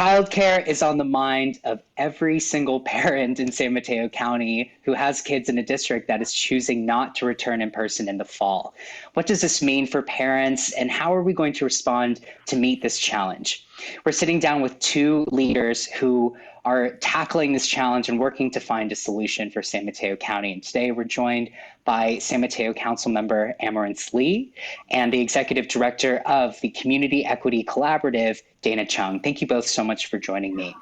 Childcare is on the mind of every single parent in San Mateo County who has kids in a district that is choosing not to return in person in the fall. What does this mean for parents, and how are we going to respond to meet this challenge? We're sitting down with two leaders who are tackling this challenge and working to find a solution for San Mateo County. And today we're joined by San Mateo Councilmember Amourence and the Executive Director of the Community Equity Collaborative, Dayna Chung. Thank you both so much for joining me.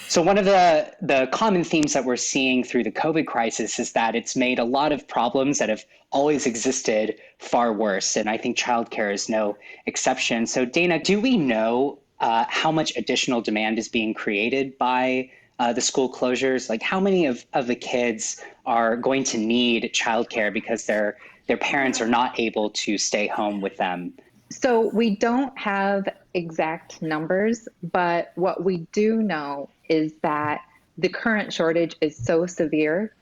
So one of the common themes that we're seeing through the COVID crisis is that it's made a lot of problems that have always existed far worse. And I think childcare is no exception. So Dayna, do we know how much additional demand is being created by the school closures? Like how many of the kids are going to need childcare because their parents are not able to stay home with them? So we don't have exact numbers, but what we do know is that the current shortage is so severe,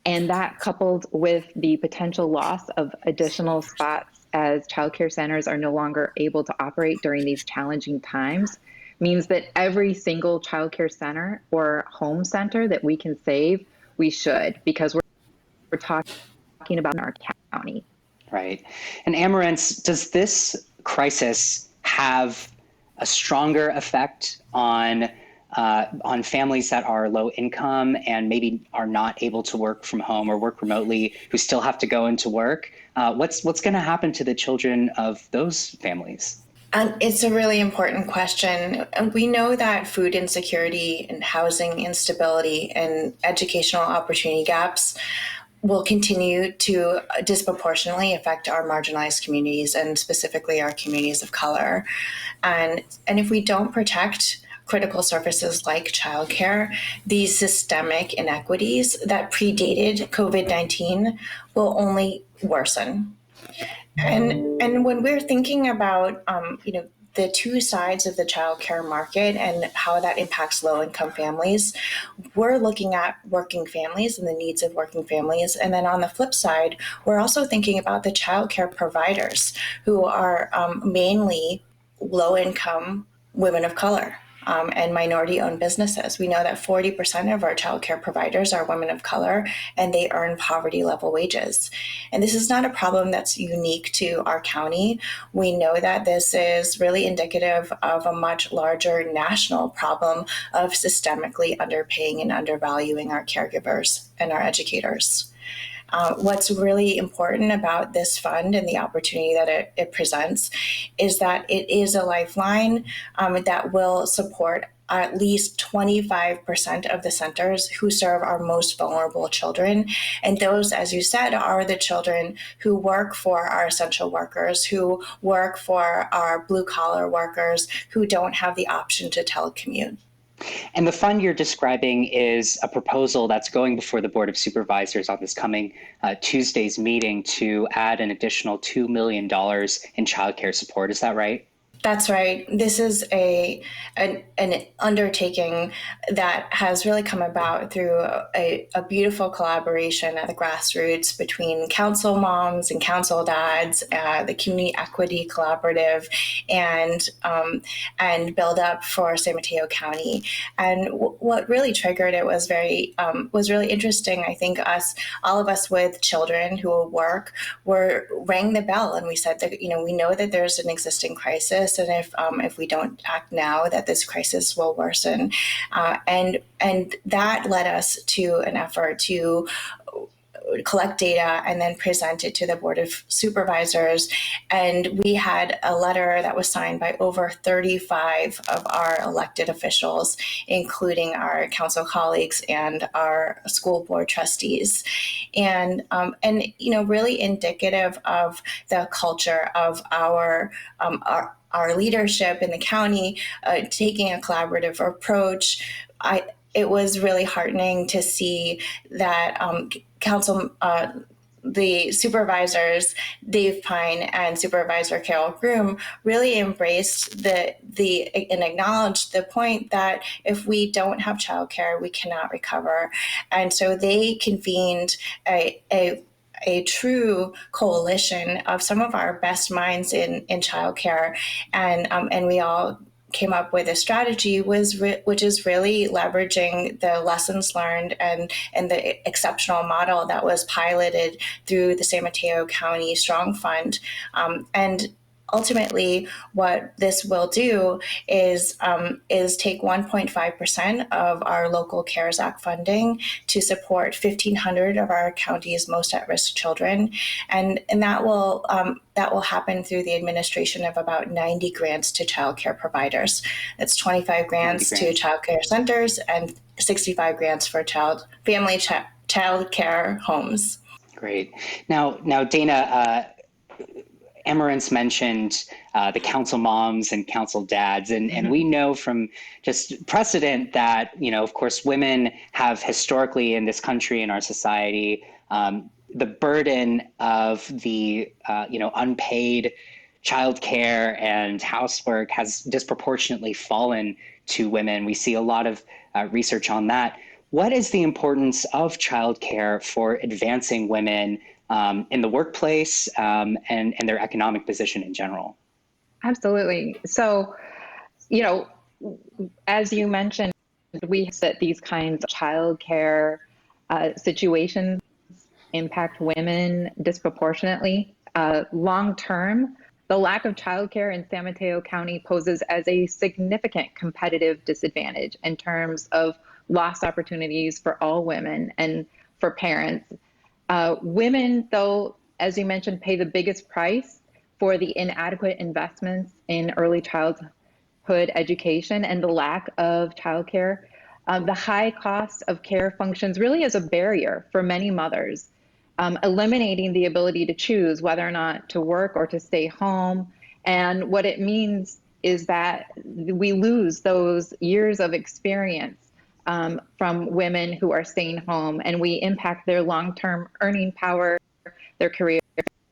and that coupled with the potential loss of additional spots as childcare centers are no longer able to operate during these challenging times means that every single childcare center or home center that we can save, we should, because we're talking about in our county. Right. And Amourence, does this crisis have a stronger effect on families that are low income and maybe are not able to work from home or work remotely, who still have to go into work? What's going to happen to the children of those families? It's a really important question. We know that food insecurity and housing instability and educational opportunity gaps will continue to disproportionately affect our marginalized communities, and specifically our communities of color. And if we don't protect critical services like childcare, these systemic inequities that predated COVID-19 will only worsen. And when we're thinking about the two sides of the childcare market and how that impacts low-income families, we're looking at working families and the needs of working families. And then on the flip side, we're also thinking about the childcare providers who are mainly low-income women of color. And minority-owned businesses. We know that 40% of our childcare providers are women of color, and they earn poverty-level wages. And this is not a problem that's unique to our county. We know that this is really indicative of a much larger national problem of systemically underpaying and undervaluing our caregivers and our educators. What's really important about this fund and the opportunity that it presents is that it is a lifeline that will support at least 25% of the centers who serve our most vulnerable children. And those, as you said, are the children who work for our essential workers, who work for our blue-collar workers, who don't have the option to telecommute. And the fund you're describing is a proposal that's going before the Board of Supervisors on this coming Tuesday's meeting to add an additional $2 million in childcare support. Is that right? That's right. This is an undertaking that has really come about through a beautiful collaboration at the grassroots between council moms and council dads, the Community Equity Collaborative, and Build Up for San Mateo County. And what really triggered it was really interesting. I think all of us with children who work rang the bell, and we said that we know that there's an existing crisis. And if we don't act now, that this crisis will worsen. And that led us to an effort to collect data and then present it to the Board of Supervisors. And we had a letter that was signed by over 35 of our elected officials, including our council colleagues and our school board trustees. And really indicative of the culture of our leadership in the county, taking a collaborative approach. It was really heartening to see that the supervisors, Dave Pine and Supervisor Carol Groom, really embraced and acknowledged the point that if we don't have childcare, we cannot recover. And so they convened a true coalition of some of our best minds in childcare, and we all came up with a strategy which is really leveraging the lessons learned and the exceptional model that was piloted through the San Mateo County Strong Fund. And ultimately, what this will do is take 1.5% of our local CARES Act funding to support 1,500 of our county's most at-risk children, and that will happen through the administration of about 90 grants to childcare providers. That's 25 grants to childcare centers and 65 grants for family childcare homes. Great. Now, Dayna, Amourence mentioned the council moms and council dads, and we know from just precedent that, of course, women have historically in this country, in our society, the burden of the, unpaid childcare and housework has disproportionately fallen to women. We see a lot of research on that. What is the importance of childcare for advancing women in the workplace and their economic position in general? Absolutely. So, as you mentioned, we set these kinds of childcare situations impact women disproportionately. Long term, the lack of childcare in San Mateo County poses as a significant competitive disadvantage in terms of lost opportunities for all women and for parents. Women, though, as you mentioned, pay the biggest price for the inadequate investments in early childhood education and the lack of childcare. The high cost of care functions really as a barrier for many mothers, eliminating the ability to choose whether or not to work or to stay home. And what it means is that we lose those years of experience from women who are staying home, and we impact their long-term earning power, their career,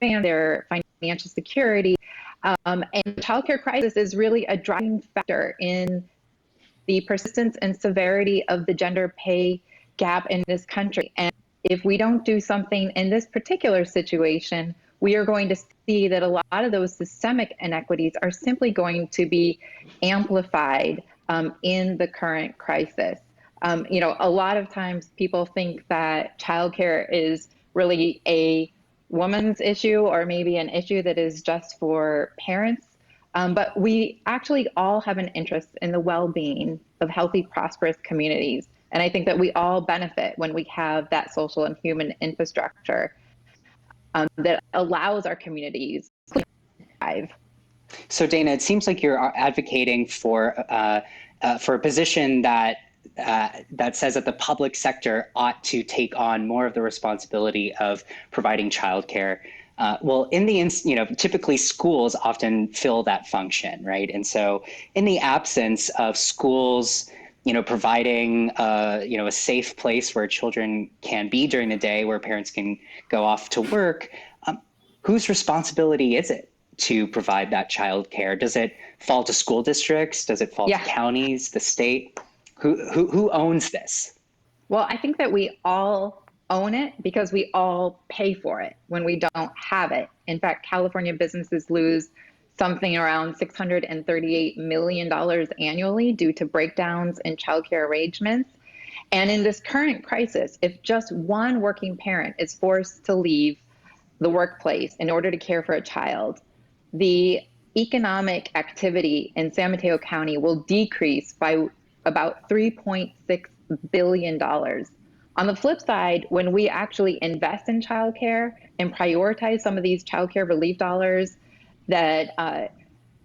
and their financial security. And the childcare crisis is really a driving factor in the persistence and severity of the gender pay gap in this country. And if we don't do something in this particular situation, we are going to see that a lot of those systemic inequities are simply going to be amplified in the current crisis. A lot of times people think that childcare is really a woman's issue or maybe an issue that is just for parents. But we actually all have an interest in the well-being of healthy, prosperous communities. And I think that we all benefit when we have that social and human infrastructure that allows our communities to thrive. So, Dayna, it seems like you're advocating for a position that says that the public sector ought to take on more of the responsibility of providing childcare. Well, typically schools often fill that function, right? And so, in the absence of schools, providing a safe place where children can be during the day, where parents can go off to work, whose responsibility is it to provide that childcare? Does it fall to school districts? Does it fall to counties, the state? Who owns this? Well, I think that we all own it because we all pay for it when we don't have it. In fact, California businesses lose something around $638 million annually due to breakdowns in childcare arrangements. And in this current crisis, if just one working parent is forced to leave the workplace in order to care for a child, the economic activity in San Mateo County will decrease by about $3.6 billion. On the flip side, when we actually invest in childcare and prioritize some of these childcare relief dollars that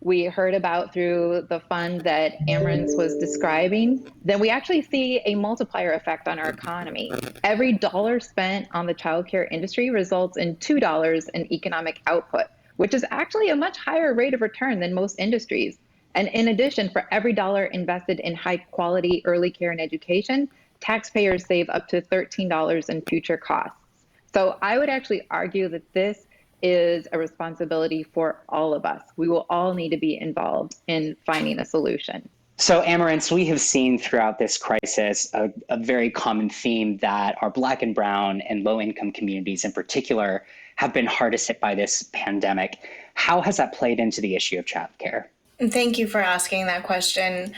we heard about through the fund that Amourence was describing, then we actually see a multiplier effect on our economy. Every dollar spent on the childcare industry results in $2 in economic output, which is actually a much higher rate of return than most industries. And in addition, for every dollar invested in high quality early care and education, taxpayers save up to $13 in future costs. So I would actually argue that this is a responsibility for all of us. We will all need to be involved in finding a solution. So, Amourence, we have seen throughout this crisis a very common theme that our Black and Brown and low-income communities in particular have been hardest hit by this pandemic. How has that played into the issue of childcare? Thank you for asking that question.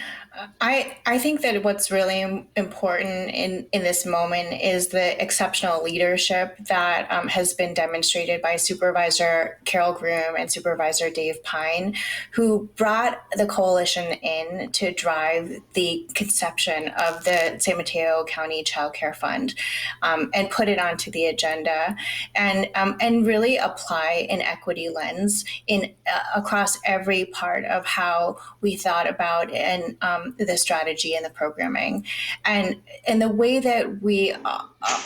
I think that what's really important in this moment is the exceptional leadership that has been demonstrated by Supervisor Carol Groom and Supervisor Dave Pine, who brought the coalition in to drive the conception of the San Mateo County Childcare Fund, and put it onto the agenda, and really apply an equity lens in across every part of how we thought about and the strategy and the programming, and the way that we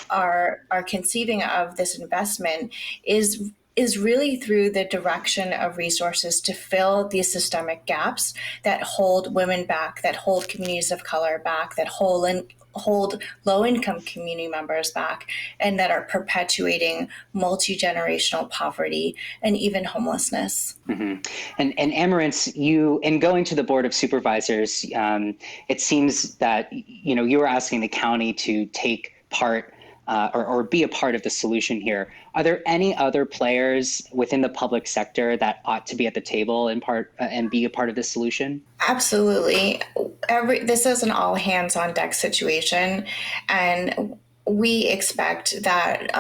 are conceiving of this investment is really through the direction of resources to fill these systemic gaps that hold women back, that hold communities of color back, that hold low-income community members back, and that are perpetuating multi-generational poverty and even homelessness. Mm-hmm. And Amourence, you, in going to the Board of Supervisors, it seems that you were asking the county to take part or be a part of the solution here. Are there any other players within the public sector that ought to be at the table in part and be a part of this solution? Absolutely. This is an all hands on deck situation, and we expect that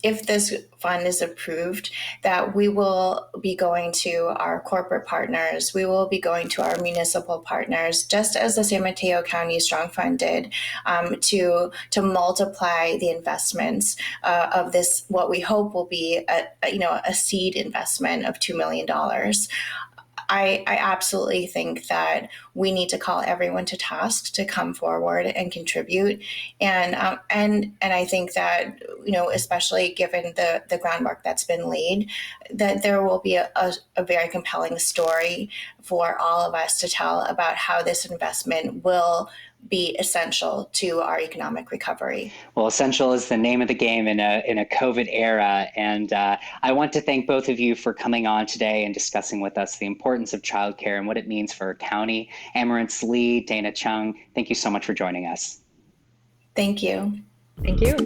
if this fund is approved, that we will be going to our corporate partners, we will be going to our municipal partners, just as the San Mateo County Strong Fund did, to multiply the investments of this, what we hope will be a seed investment of $2 million. I absolutely think that we need to call everyone to task to come forward and contribute, and I think that especially given the groundwork that's been laid, that there will be a very compelling story for all of us to tell about how this investment will be essential to our economic recovery. Well, essential is the name of the game in a COVID era. And I want to thank both of you for coming on today and discussing with us the importance of childcare and what it means for our county. Amourence Lee, Dayna Chung, thank you so much for joining us. Thank you. Thank you.